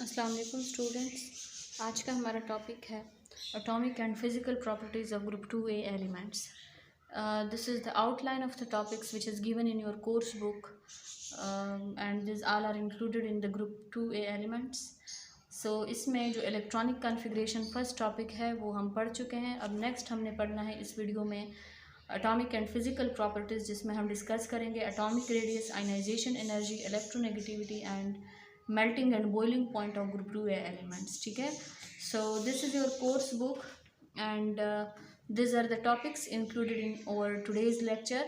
अस्सलाम वालेकुम स्टूडेंट्स। आज का हमारा टॉपिक है atomic and physical properties of group 2A elements. This is the outline of the topics which is given in your course book and this all are included in the group 2A elements. So इसमें जो electronic configuration first topic है वो हम पढ़ चुके हैं। अब next हमने पढ़ना है इस वीडियो में एटॉमिक एंड फिजिकल प्रॉपर्टीज़, जिसमें हम डिस्कस करेंगे atomic radius, ionization energy, electronegativity and melting and boiling point of group 2A elements. ठीक है, so this is your course book and these are the topics included in our today's lecture.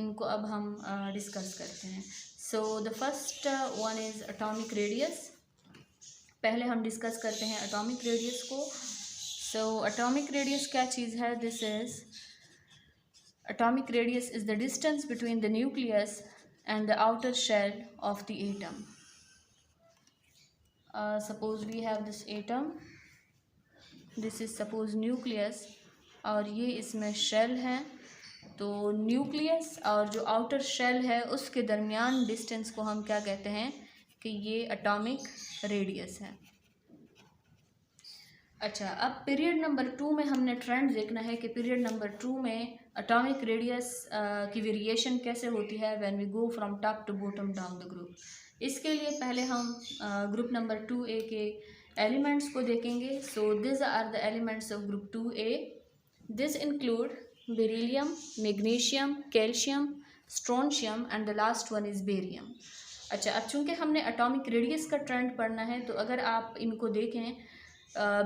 इनको अब हम discuss करते हैं. So the first one is atomic radius. पहले हम discuss करते हैं एटॉमिक रेडियस को. So atomic radius क्या चीज़ है? This is atomic radius is the distance between the nucleus and the outer shell of the atom. Suppose we have this atom, this is suppose nucleus और ये इसमें shell है. तो nucleus और जो आउटर शेल है उसके दरमियान डिस्टेंस को हम क्या कहते हैं कि ये एटॉमिक रेडियस है. अच्छा, अब पीरियड नंबर 2 में हमने ट्रेंड देखना है कि पीरियड नंबर 2 में एटॉमिक रेडियस की वेरिएशन कैसे होती है when we go from top to bottom down the group. इसके लिए पहले हम ग्रुप नंबर 2A के एलिमेंट्स को देखेंगे. So this are the elements of group 2A. This include beryllium, magnesium, calcium, strontium and the last one is barium. अच्छा, अब चूँकि हमने एटॉमिक रेडियस का ट्रेंड पढ़ना है तो अगर आप इनको देखें,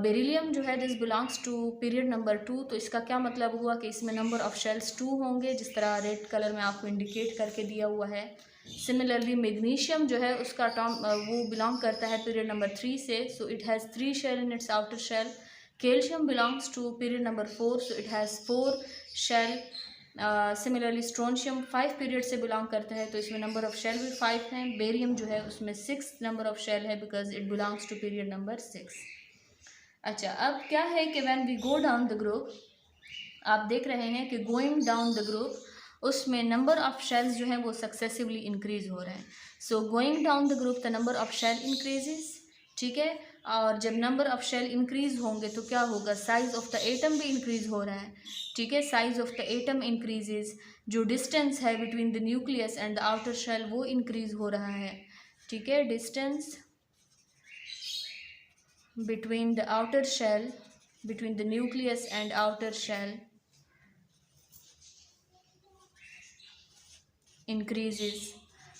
बेरिलियम जो है this belongs to period number 2. तो इसका क्या मतलब हुआ कि इसमें नंबर ऑफ शेल्स 2 होंगे, जिस तरह रेड कलर में आपको इंडिकेट करके दिया हुआ है. सिमिलरली मैग्नीशियम जो है उसका वो बिलोंग करता है पीरियड नंबर 3 से, so it has 3 shell in its outer shell. Calcium belongs to period number 4, so it has 4 shell. Similarly strontium 5 period से बिलोंग करता है, तो इसमें नंबर ऑफ शेल भी 5 हैं. बेरियम जो है उसमें 6 नंबर ऑफ शेल है because it belongs to period number 6. अच्छा, अब क्या है कि when we go down the group, आप देख रहे हैं कि गोइंग डाउन द ग्रुप उसमें नंबर ऑफ शेल्स जो हैं वो सक्सेसिवली इंक्रीज़ हो रहे हैं. So going down the group the number of shell increases. ठीक है, और जब नंबर ऑफ शेल इंक्रीज़ होंगे तो क्या होगा, साइज़ ऑफ द एटम भी इंक्रीज़ हो रहा है. ठीक है, size of the atom increases. जो डिस्टेंस है between the nucleus and the outer shell वो इंक्रीज़ हो रहा है. ठीक है, distance between the outer shell, between the nucleus and outer shell increases.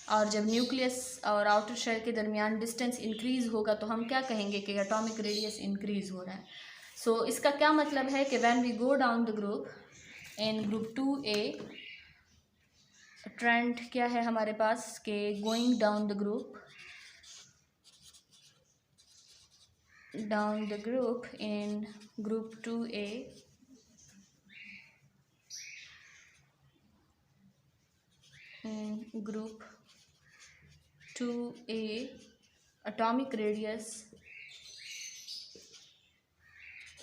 और जब न्यूक्लियस और आउटर शेल के दरमियान डिस्टेंस इंक्रीज़ होगा तो हम क्या कहेंगे कि एटॉमिक रेडियस इंक्रीज़ हो रहा है. सो इसका क्या मतलब है कि when we go down the group in group 2A, trend क्या है हमारे पास कि going down the group, down the group in group 2A, in group 2A atomic radius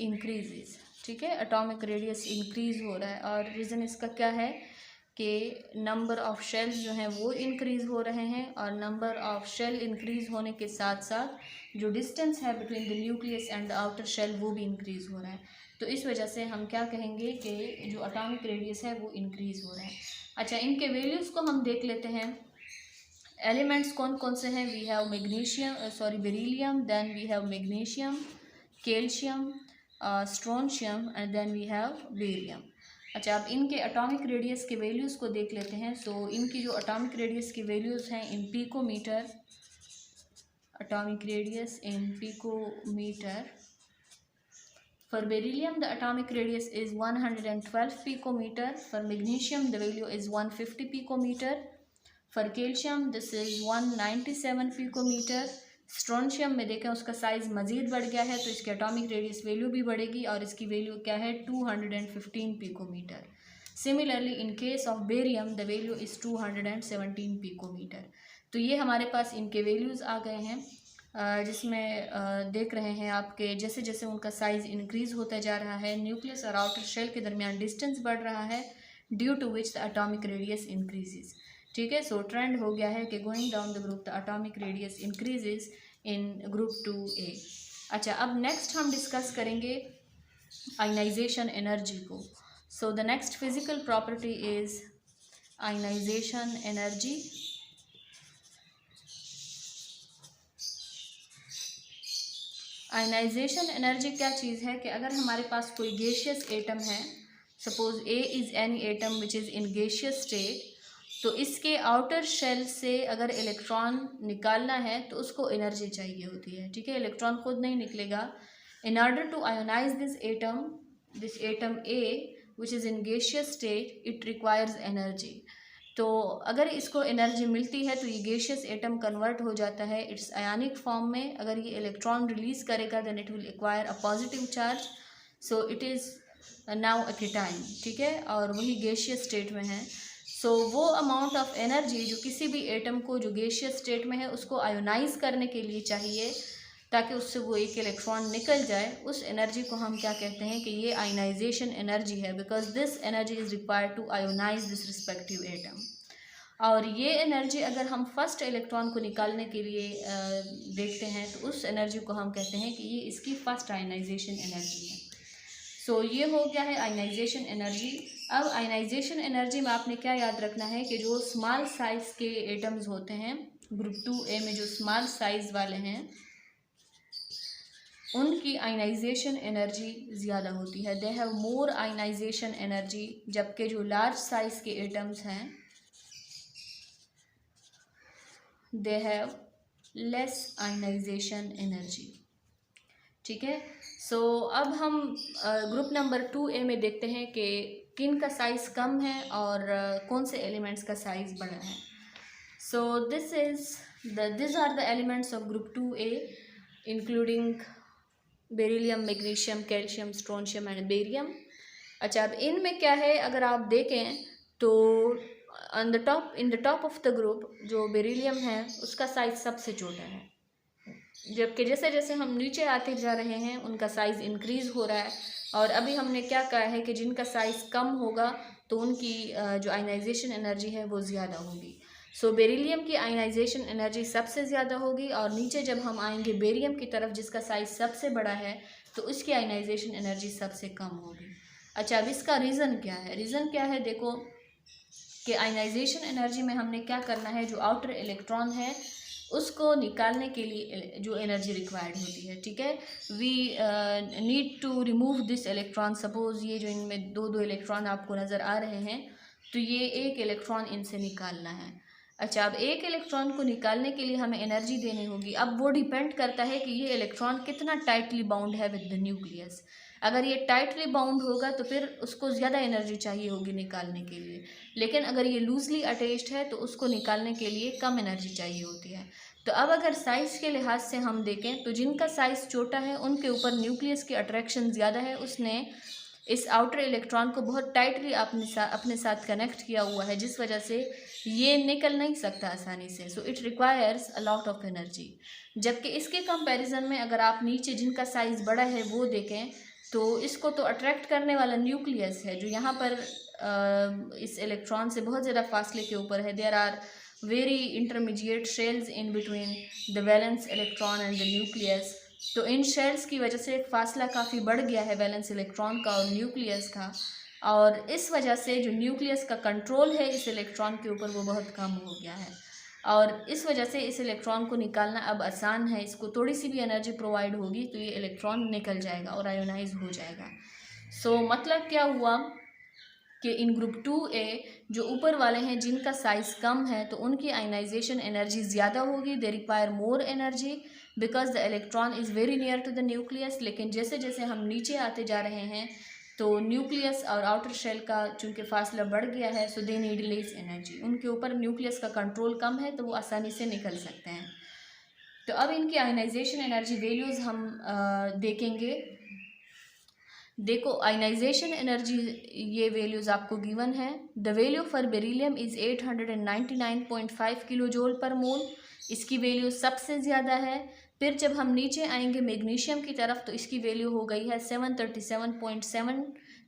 increases. ठीक है, एटॉमिक रेडियस इंक्रीज़ हो रहा है और रीज़न इसका क्या है कि नंबर ऑफ शेल्स जो हैं वो इंक्रीज़ हो रहे हैं और नंबर ऑफ शेल इंक्रीज़ होने के साथ साथ जो डिस्टेंस है between the nucleus and the outer shell वो भी इंक्रीज़ हो रहा है. तो इस वजह से हम क्या कहेंगे कि जो एटॉमिक रेडियस है वो इंक्रीज़ हो रहा है. अच्छा, इनके वैल्यूज़ को हम देख लेते हैं. एलिमेंट्स कौन कौन से हैं? We have beryllium, then we have magnesium, calcium, strontium and then we have barium. अच्छा, अब इनके एटॉमिक रेडियस के वैल्यूज़ को देख लेते हैं. सो इनकी जो एटॉमिक रेडियस की वैल्यूज़ हैं in picometre, atomic radius in picometre. For beryllium the atomic radius is 112 picometre. For magnesium the value is 150 picometre. For calcium this is 197 picometre. Strontium में देखें उसका साइज़ मज़ीद बढ़ गया है तो इसकी एटॉमिक रेडियस वैल्यू भी बढ़ेगी और इसकी वैल्यू क्या है, 215 picometre. Similarly in case of barium the value is 217 picometre. तो ये हमारे पास इनके वैल्यूज़ आ गए हैं, जिसमें देख रहे हैं आपके जैसे जैसे उनका साइज़ इंक्रीज़ होता जा रहा है, न्यूक्लियस और आउटर शेल के दरमियान डिस्टेंस बढ़ रहा है, due to which the atomic radius increases. ठीक है, सो ट्रेंड हो गया है कि going down the group the atomic radius increases. In group 2A। अच्छा, अब नेक्स्ट हम डिस्कस करेंगे आयनाइजेशन एनर्जी को। So the next physical property is ionization energy. Ionization energy क्या चीज़ है कि अगर हमारे पास कोई गैसियस एटम है, suppose A is any atom which is in gaseous state, तो इसके आउटर शेल से अगर इलेक्ट्रॉन निकालना है तो उसको एनर्जी चाहिए होती है, ठीक है। इलेक्ट्रॉन खुद नहीं निकलेगा। In order to ionize this atom A which is in gaseous state, it requires energy. तो अगर इसको एनर्जी मिलती है तो ये गैसियस एटम कन्वर्ट हो जाता है इट्स आयनिक फॉर्म में। अगर ये इलेक्ट्रॉन रिलीज करेगा then it will acquire a positive charge, so it is now a cation, ठीक है, और वही गैसियस स्टेट में है। सो वो अमाउंट ऑफ एनर्जी जो किसी भी एटम को जो गैसियस स्टेट में है उसको आयोनाइज करने के लिए चाहिए ताकि उससे वो एक इलेक्ट्रॉन निकल जाए, उस एनर्जी को हम क्या कहते हैं कि ये आयनाइजेशन एनर्जी है, because this energy is required to ionize this respective atom. और ये एनर्जी अगर हम फर्स्ट इलेक्ट्रॉन को निकालने के लिए देखते हैं तो उस एनर्जी को हम कहते हैं कि ये इसकी फर्स्ट आयनाइजेशन एनर्जी है। सो ये हो गया है आयनाइजेशन एनर्जी। अब आयनाइजेशन एनर्जी में आपने क्या याद रखना है कि जो स्मॉल साइज़ के एटम्स होते हैं ग्रुप 2A में, जो स्मॉल साइज़ वाले हैं उनकी आयनाइजेशन एनर्जी ज़्यादा होती है, they have more ionization energy, जबकि जो लार्ज साइज़ के एटम्स हैं they have less ionization energy, ठीक है। सो अब हम ग्रुप नंबर 2A में देखते हैं कि किन का साइज़ कम है और कौन से एलिमेंट्स का साइज़ बड़ा है। So this are the elements of group 2A including beryllium, magnesium, calcium, strontium and barium. अच्छा, अब इनमें क्या है अगर आप देखें तो in the top of the group जो बेरिलियम है उसका साइज़ सबसे छोटा है, जबकि जैसे जैसे हम नीचे आते जा रहे हैं उनका साइज़ इंक्रीज़ हो रहा है। और अभी हमने क्या कहा है कि जिनका साइज़ कम होगा तो उनकी जो आयनाइजेशन एनर्जी है वो ज़्यादा होगी। सो बेरिलियम की आयनाइजेशन एनर्जी सबसे ज़्यादा होगी और नीचे जब हम आएंगे बेरियम की तरफ जिसका साइज़ सबसे बड़ा है तो उसकी आयनाइजेशन एनर्जी सबसे कम होगी। अच्छा, अब इसका रीज़न क्या है? रीज़न क्या है, देखो कि आयनाइजेशन एनर्जी में हमने क्या करना है, जो आउटर इलेक्ट्रॉन है उसको निकालने के लिए जो एनर्जी रिक्वायर्ड होती है, ठीक है। We need to remove this electron. Suppose ये जो इनमें दो इलेक्ट्रॉन आपको नज़र आ रहे हैं तो ये एक इलेक्ट्रॉन इनसे निकालना है। अच्छा, अब एक इलेक्ट्रॉन को निकालने के लिए हमें एनर्जी देनी होगी। अब वो डिपेंड करता है कि ये इलेक्ट्रॉन कितना टाइटली बाउंड है विद द न्यूक्लियस। अगर ये टाइटली बाउंड होगा तो फिर उसको ज़्यादा एनर्जी चाहिए होगी निकालने के लिए, लेकिन अगर ये लूजली अटैच्ड है तो उसको निकालने के लिए कम एनर्जी चाहिए होती है। तो अब अगर साइज़ के लिहाज से हम देखें तो जिनका साइज़ छोटा है उनके ऊपर न्यूक्लियस की अट्रैक्शन ज़्यादा है, उसने इस आउटर इलेक्ट्रॉन को बहुत टाइटली अपने साथ कनेक्ट किया हुआ है, जिस वजह से ये निकल नहीं सकता आसानी से। So it requires a lot of energy. जबकि इसके कंपैरिजन में अगर आप नीचे जिनका साइज़ बड़ा है वो देखें तो इसको तो अट्रैक्ट करने वाला न्यूक्लियस है जो यहाँ पर इस इलेक्ट्रॉन से बहुत ज़्यादा फासले के ऊपर है। There are very intermediate shells in between the valence electron and the nucleus. तो इन शेल्स की वजह से फासला काफ़ी बढ़ गया है वैलेंस इलेक्ट्रॉन का और न्यूक्लियस का, और इस वजह से जो न्यूक्लियस का कंट्रोल है इस इलेक्ट्रॉन के ऊपर वो बहुत कम हो गया है और इस वजह से इस इलेक्ट्रॉन को निकालना अब आसान है। इसको थोड़ी सी भी एनर्जी प्रोवाइड होगी तो ये इलेक्ट्रॉन निकल जाएगा और आयोनाइज हो जाएगा। सो मतलब क्या हुआ कि इन ग्रुप 2A जो ऊपर वाले हैं जिनका साइज़ कम है तो उनकी आयनाइजेशन एनर्जी ज़्यादा होगी, they require more energy because the electron is very near to the nucleus. लेकिन जैसे जैसे हम नीचे आते जा रहे हैं तो न्यूक्लियस और आउटर शेल का चूँकि फासला बढ़ गया है सो दे नीड लेस एनर्जी। उनके ऊपर न्यूक्लियस का कंट्रोल कम है तो वो आसानी से निकल सकते हैं। तो अब इनकी आयनाइजेशन एनर्जी वैल्यूज़ हम देखेंगे। देखो आयनाइजेशन एनर्जी ये वैल्यूज़ आपको गिवन है। The value for beryllium is 899.5 kilo joule per mole, इसकी वैल्यू सबसे ज़्यादा है। फिर जब हम नीचे आएंगे मैग्नीशियम की तरफ तो इसकी वैल्यू हो गई है 737.7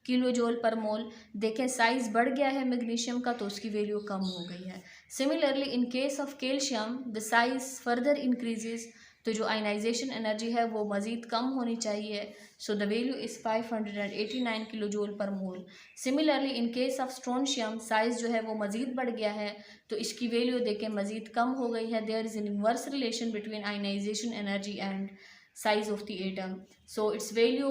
किलो जूल पर मोल। देखें साइज़ बढ़ गया है मैग्नीशियम का तो उसकी वैल्यू कम हो गई है। Similarly in case of calcium the size further increases तो जो आयनाइजेशन एनर्जी है वो मज़ीद कम होनी चाहिए। So the value is 589 kilo joule per mole. Similarly in case of strontium size जो है वो मज़ीद बढ़ गया है, तो इसकी वैल्यू देखें मज़ीद कम हो गई है। There is an inverse relation between ionization energy and size of the atom. So its value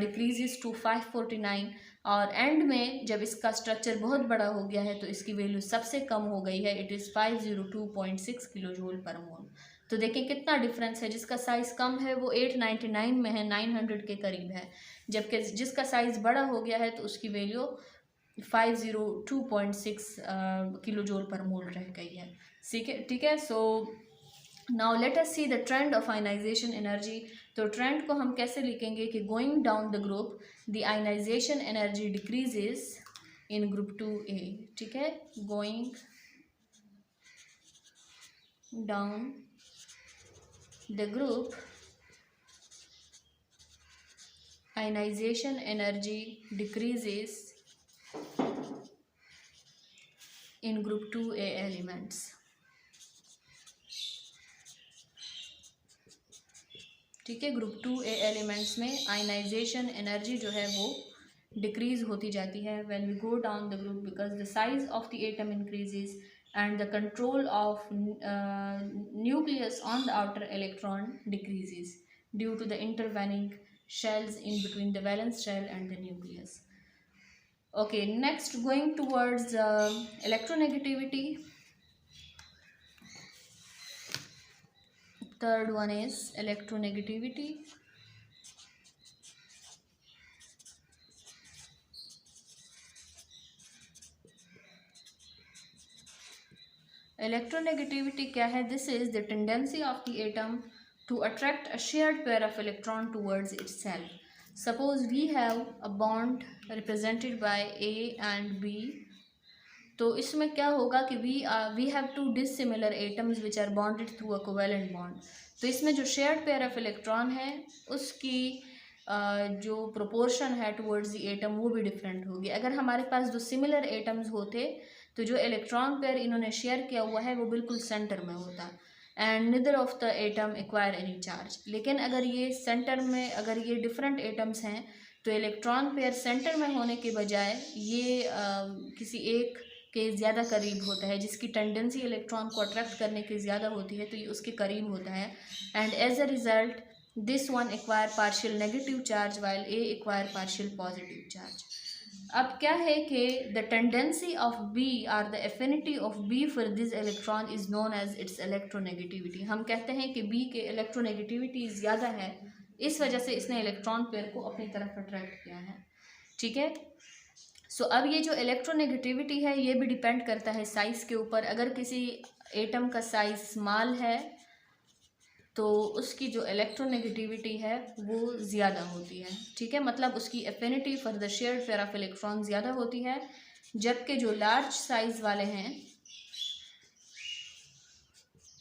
decreases to 549, और एंड में जब इसका स्ट्रक्चर बहुत बड़ा हो गया है तो इसकी वैल्यू सबसे कम हो गई है, it is 502.6 kilo joule per मोल। तो देखें कितना डिफरेंस है, जिसका साइज़ कम है वो 899 में है, 900 के करीब है, जबकि जिसका साइज़ बड़ा हो गया है तो उसकी वैल्यू 502.6 किलो जूल पर मोल रह गई है। ठीक है। So now let us see the trend of ionization energy. तो ट्रेंड को हम कैसे लिखेंगे कि going down the group the ionization energy decreases in group 2A। ठीक है, going down the group ionization energy decreases in group 2A elements। ठीक है, ग्रुप 2A एलिमेंट्स में आयनाइजेशन एनर्जी जो है वो डिक्रीज होती जाती है when we go down the group, because the size of the atom increases and the control of nucleus on the outer electron decreases due to the intervening shells in between the valence shell and the nucleus. Okay, next going towards electronegativity. Third one is electronegativity. Electronegativity क्या है? This is the tendency of the atom to attract a shared pair of electron towards itself. Suppose we have a bond represented by A and B. तो इसमें क्या होगा कि we have two dissimilar atoms which are bonded through a covalent bond. तो इसमें जो shared pair of electron है उसकी जो प्रोपोर्शन है टुवर्ड्स द एटम वो भी डिफरेंट होगी। अगर हमारे पास दो सिमिलर एटम्स होते तो जो इलेक्ट्रॉन पेयर इन्होंने शेयर किया हुआ है वो बिल्कुल सेंटर में होता and neither of the atom acquire any charge. लेकिन अगर ये सेंटर में, अगर ये डिफरेंट एटम्स हैं तो इलेक्ट्रॉन पेयर सेंटर में होने के बजाय ये किसी एक के ज़्यादा करीब होता है, जिसकी टेंडेंसी इलेक्ट्रॉन को अट्रैक्ट करने की ज़्यादा होती है, तो ये उसके करीब होता है and as a result this one acquire partial negative charge while A acquire partial positive charge. अब क्या है कि द टेंडेंसी ऑफ बी और the affinity of B for this electron is known as its electronegativity. हम कहते हैं कि B के इलेक्ट्रोनेगेटिविटी ज़्यादा है, इस वजह से इसने इलेक्ट्रॉन पेयर को अपनी तरफ अट्रैक्ट किया है। ठीक है, सो अब ये जो इलेक्ट्रोनेगेटिविटी है ये भी डिपेंड करता है साइज़ के ऊपर। अगर किसी एटम का साइज़ स्मॉल है तो उसकी जो इलेक्ट्रोनेगेटिविटी है वो ज़्यादा होती है। ठीक है, मतलब उसकी affinity for the shared pair of electron ज़्यादा होती है, जबकि जो लार्ज साइज़ वाले हैं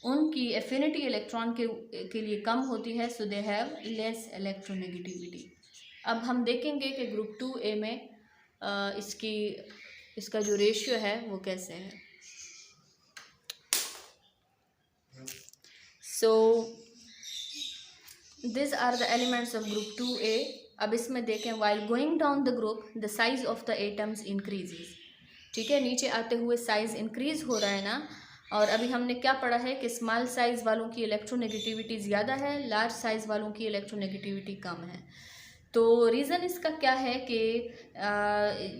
उनकी एफिनिटी इलेक्ट्रॉन के लिए कम होती है, सो दे हैव लेस इलेक्ट्रोनेगेटिविटी। अब हम देखेंगे कि ग्रुप 2A में इसका जो रेशियो है वो कैसे है। So this are the elements of group 2A। अब इसमें देखें, while going down the group the size of the atoms increases. ठीक है, नीचे आते हुए साइज इंक्रीज हो रहा है ना, और अभी हमने क्या पढ़ा है कि स्मॉल साइज़ वालों की इलेक्ट्रोनेगेटिविटी ज़्यादा है, लार्ज साइज़ वालों की इलेक्ट्रोनेगेटिविटी कम है। तो रीज़न इसका क्या है कि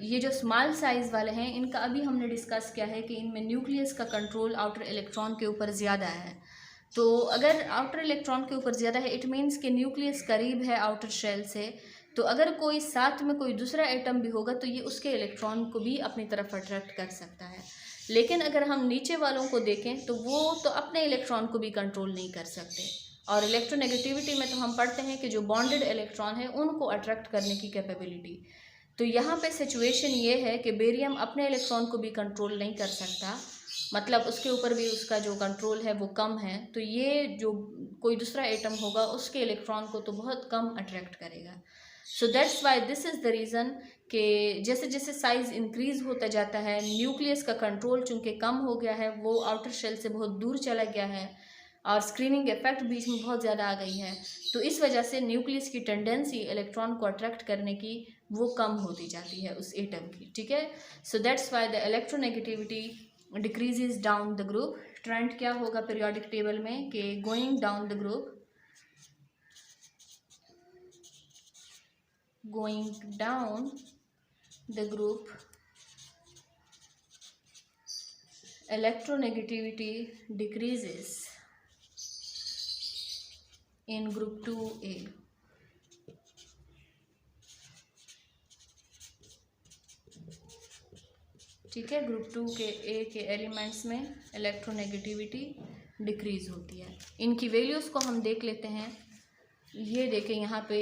ये जो स्मॉल साइज़ वाले हैं इनका अभी हमने डिस्कस किया है कि इनमें न्यूक्लियस का कंट्रोल आउटर इलेक्ट्रॉन के ऊपर ज़्यादा है। तो अगर आउटर इलेक्ट्रॉन के ऊपर ज़्यादा है, इट मीन्स कि न्यूक्लियस करीब है आउटर शेल से, तो अगर कोई साथ में कोई दूसरा एटम भी होगा तो ये उसके इलेक्ट्रॉन को भी अपनी तरफ अट्रैक्ट कर सकता है। लेकिन अगर हम नीचे वालों को देखें तो वो तो अपने इलेक्ट्रॉन को भी कंट्रोल नहीं कर सकते, और इलेक्ट्रोनेगेटिविटी में तो हम पढ़ते हैं कि जो बॉन्डेड इलेक्ट्रॉन है उनको अट्रैक्ट करने की कैपेबिलिटी। तो यहाँ पे सिचुएशन ये है कि बेरियम अपने इलेक्ट्रॉन को भी कंट्रोल नहीं कर सकता, मतलब उसके ऊपर भी उसका जो कंट्रोल है वो कम है, तो ये जो कोई दूसरा एटम होगा उसके इलेक्ट्रॉन को तो बहुत कम अट्रैक्ट करेगा। So that's why this is the reason कि जैसे जैसे साइज़ इंक्रीज़ होता जाता है, न्यूक्लियस का कंट्रोल चूँकि कम हो गया है, वो आउटर शेल से बहुत दूर चला गया है, और स्क्रीनिंग इफेक्ट बीच में बहुत ज़्यादा आ गई है, तो इस वजह से न्यूक्लियस की टेंडेंसी इलेक्ट्रॉन को अट्रैक्ट करने की वो कम होती जाती है उस एटम की, ठीक है। So that's why the electronegativity decreases down the group. Trend क्या होगा पीरियोडिक टेबल में कि going down the group, going down the group electronegativity decreases in group 2A। ठीक है, ग्रुप 2 के ए के एलिमेंट्स में इलेक्ट्रोनेगेटिविटी डिक्रीज होती है। इनकी वैल्यूज़ को हम देख लेते हैं। ये देखें यहाँ पे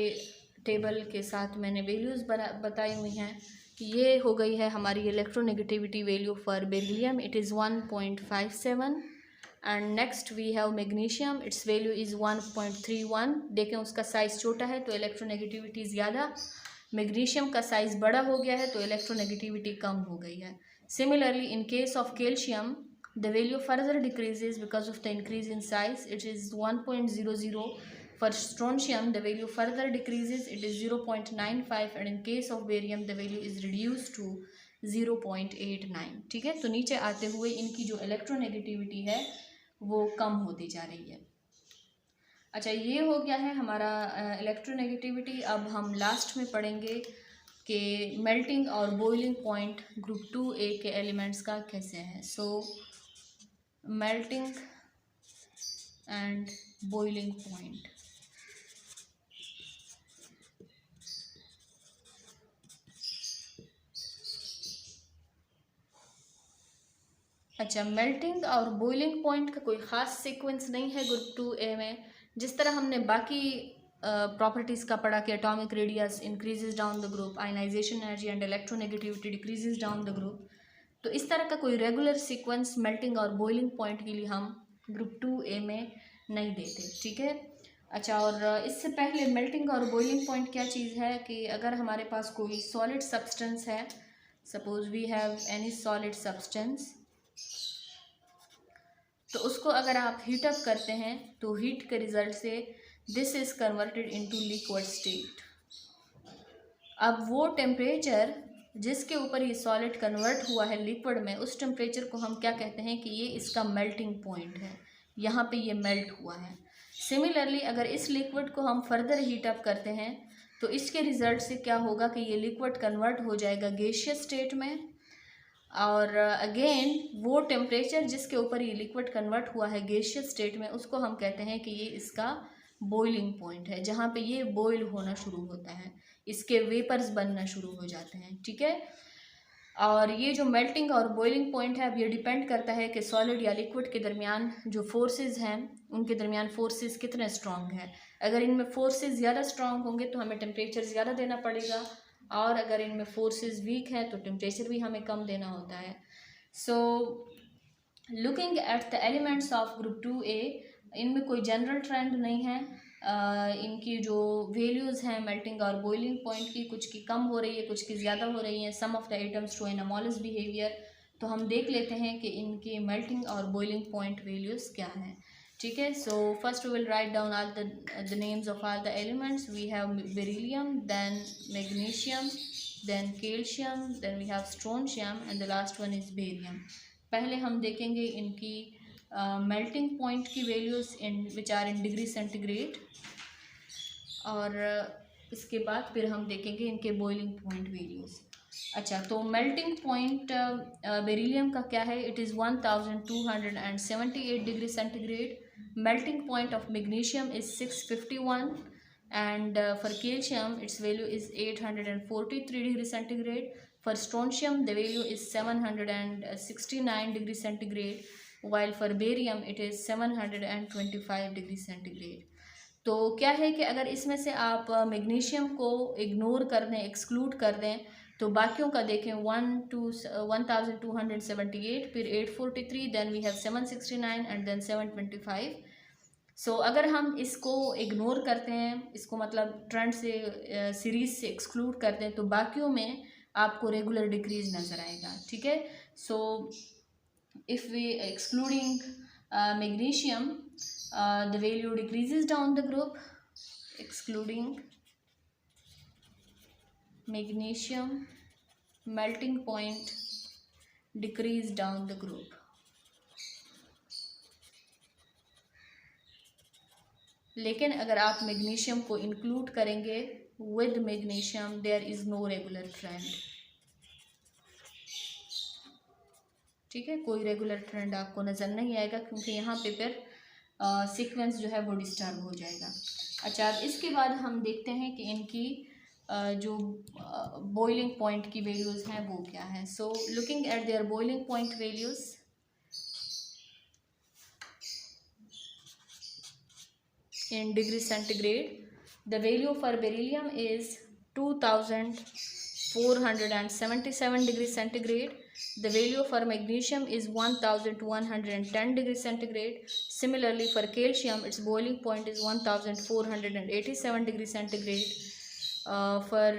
टेबल के साथ मैंने वैल्यूज़ बताई हुई हैं। ये हो गई है हमारी electronegativity value for beryllium, it is 1.57 and next we have magnesium, its value is 1.31। देखें उसका साइज़ छोटा है तो इलेक्ट्रोनेगेटिविटी ज़्यादा, मैग्नीशियम का साइज़ बड़ा हो गया है तो इलेक्ट्रोनेगेटिविटी कम हो गई है। Similarly, in case of calcium, the value further decreases because of the increase in size. It is 1.00. For strontium, the value further decreases. It is 0.95, and in case of barium, the value is reduced to 0.89. ठीक है, तो नीचे आते हुए इनकी जो electronegativity है वो कम होती जा रही है। अच्छा, ये हो गया है हमारा इलेक्ट्रोनेगेटिविटी। अब हम लास्ट में पढ़ेंगे कि मेल्टिंग और बॉइलिंग पॉइंट ग्रुप 2A के एलिमेंट्स का कैसे है। सो मेल्टिंग एंड बॉइलिंग पॉइंट। अच्छा, मेल्टिंग और बॉइलिंग पॉइंट का कोई ख़ास सीक्वेंस नहीं है ग्रुप 2A में। जिस तरह हमने बाकी प्रॉपर्टीज़ का पढ़ा कि atomic radius increases down the group, ionisation energy and electronegativity decreases down the group, तो इस तरह का कोई रेगुलर सीक्वेंस मेल्टिंग और बॉइलिंग पॉइंट के लिए हम ग्रुप 2A में नहीं देते, ठीक है। अच्छा, और इससे पहले मेल्टिंग और बॉइलिंग पॉइंट क्या चीज़ है कि अगर हमारे पास कोई सॉलिड सब्सटेंस है, suppose we have any solid substance, तो उसको अगर आप हीट अप करते हैं तो हीट के रिज़ल्ट से this is converted into liquid state. अब वो टेम्परेचर जिसके ऊपर ये सॉलिड कन्वर्ट हुआ है लिक्विड में, उस टेम्परेचर को हम क्या कहते हैं कि ये इसका मेल्टिंग पॉइंट है, यहाँ पे ये मेल्ट हुआ है। सिमिलरली अगर इस लिक्विड को हम फर्दर हीट अप करते हैं तो इसके रिज़ल्ट से क्या होगा कि ये लिक्विड कन्वर्ट हो जाएगा गैसियस स्टेट में, और अगेन वो टेम्परेचर जिसके ऊपर ये लिक्विड कन्वर्ट हुआ है गैसियस स्टेट में, उसको हम कहते हैं कि ये इसका बॉइलिंग पॉइंट है, जहाँ पे ये बॉयल होना शुरू होता है, इसके वेपर्स बनना शुरू हो जाते हैं, ठीक है। और ये जो मेल्टिंग और बॉइलिंग पॉइंट है, अब ये डिपेंड करता है कि सॉलिड या लिक्विड के दरमियान जो फोर्सेस हैं उनके दरमियान फोर्सेस कितने स्ट्रॉन्ग हैं। अगर इनमें फोर्सेस ज़्यादा स्ट्रॉन्ग होंगे तो हमें टेम्परेचर ज़्यादा देना पड़ेगा, और अगर इनमें फोर्सेस वीक हैं तो टेम्परेचर भी हमें कम देना होता है। So looking at the elements of group 2A, इनमें कोई जनरल ट्रेंड नहीं है। इनकी जो वैल्यूज़ हैं मेल्टिंग और बॉइलिंग पॉइंट की, कुछ की कम हो रही है, कुछ की ज़्यादा हो रही हैं। Some of the items to anomalous behaviour, तो हम देख लेते हैं कि इनकी मेल्टिंग और बॉइलिंग पॉइंट वैल्यूज़ क्या हैं, ठीक है। So first we will write down all the names of all the elements. We have beryllium, then magnesium, then calcium, then we have strontium and the last one is barium. पहले हम देखेंगे इनकी melting point की values in which are in degree centigrade, और इसके बाद फिर हम देखेंगे इनके बॉइलिंग पॉइंट वैल्यूज़। अच्छा, तो मेल्टिंग पॉइंट बेरिलियम का क्या है, it is 1278 degree centigrade. Melting point of magnesium is 651 and for calcium its value is 843 degree centigrade. For strontium the value is 769 degree centigrade, while for barium it is 725 degree centigrade. तो क्या है कि अगर इसमें से आप magnesium को ignore कर दें, एक्सक्लूड कर दें, तो बाकियों का देखें 1278, फिर 843, then we have 769 and then 725। So अगर हम इसको इग्नोर करते हैं, इसको मतलब ट्रेंड से सीरीज से एक्सक्लूड करते हैं, तो बाकियों में आपको रेगुलर डिक्रीज नज़र आएगा, ठीक है। So if we excluding magnesium, the value decreases down the group, excluding magnesium, melting point decrease down the group. लेकिन अगर आप मैग्नीशियम को इंक्लूड करेंगे with magnesium there is no regular trend. ठीक है, कोई रेगुलर ट्रेंड आपको नज़र नहीं आएगा क्योंकि यहाँ पे फिर सीक्वेंस जो है वो डिस्टर्ब हो जाएगा। अच्छा, अब इसके बाद हम देखते हैं कि इनकी जो बॉइलिंग पॉइंट की वैल्यूज़ हैं वो क्या है। So looking at there boiling point values, in degree centigrade, the value for beryllium is 2477 degree centigrade. The value for magnesium is 1110 degree centigrade. Similarly for calcium, its boiling point is 1487 degree centigrade. For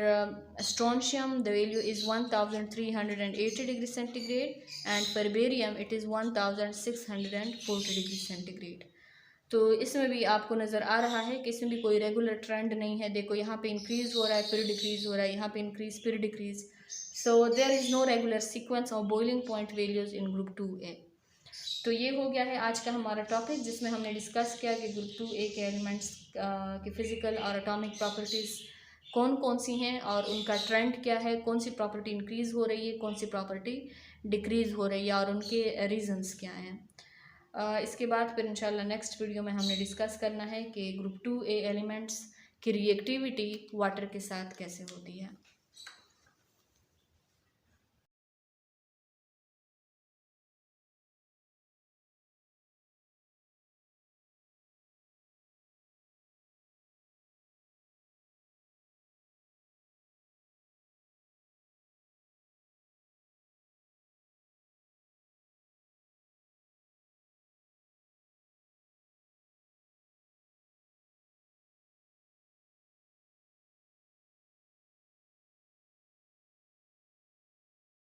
strontium, the value is 1380 degree centigrade, and for barium it is 1640 degree centigrade. तो इसमें भी आपको नज़र आ रहा है कि इसमें भी कोई रेगुलर ट्रेंड नहीं है। देखो यहाँ पे इंक्रीज़ हो रहा है फिर डिक्रीज़ हो रहा है, यहाँ पे इंक्रीज़ फिर decrease. So there is no regular sequence of boiling point values in group 2A। तो ये हो गया है आज का हमारा टॉपिक, जिसमें हमने डिस्कस किया कि ग्रुप 2A के एलिमेंट्स की फ़िज़िकल और एटॉमिक प्रॉपर्टीज़ कौन कौन सी हैं और उनका ट्रेंड क्या है, कौन सी प्रॉपर्टी इंक्रीज़ हो रही है, कौन सी प्रॉपर्टी डिक्रीज़ हो रही है और उनके रीज़न्स क्या हैं। इसके बाद फिर इंशाल्लाह नेक्स्ट वीडियो में हमने डिस्कस करना है कि ग्रुप 2A एलिमेंट्स की रिएक्टिविटी वाटर के साथ कैसे होती है।